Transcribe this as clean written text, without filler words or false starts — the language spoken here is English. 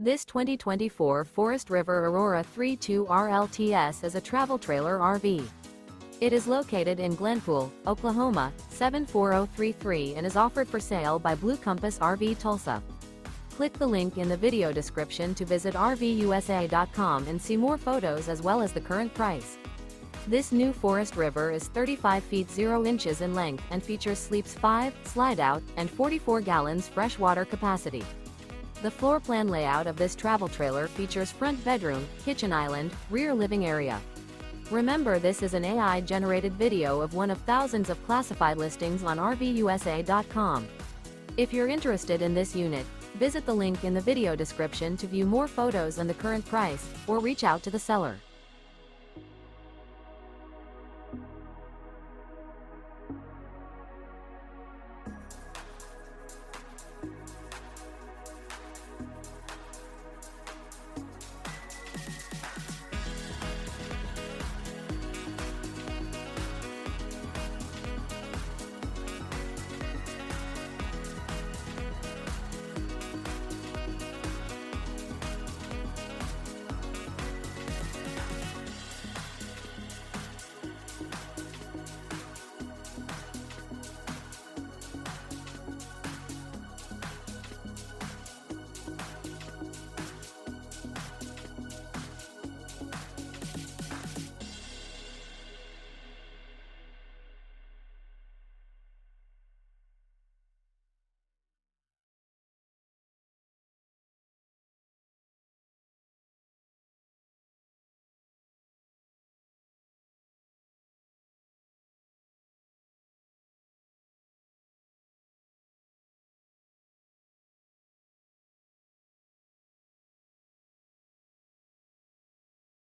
This 2024 Forest River Aurora 3.2 RLTS is a travel trailer RV. It is located in Glenpool, Oklahoma, 74033 and is offered for sale by Blue Compass RV Tulsa. Click the link in the video description to visit RVUSA.com and see more photos as well as the current price. This new Forest River is 35 feet 0 inches in length and features sleeps 5, slide-out, and 44 gallons freshwater capacity. The floor plan layout of this travel trailer features front bedroom, kitchen island, rear living area. Remember, this is an AI-generated video of one of thousands of classified listings on RVUSA.com. If you're interested in this unit, visit the link in the video description to view more photos and the current price, or reach out to the seller.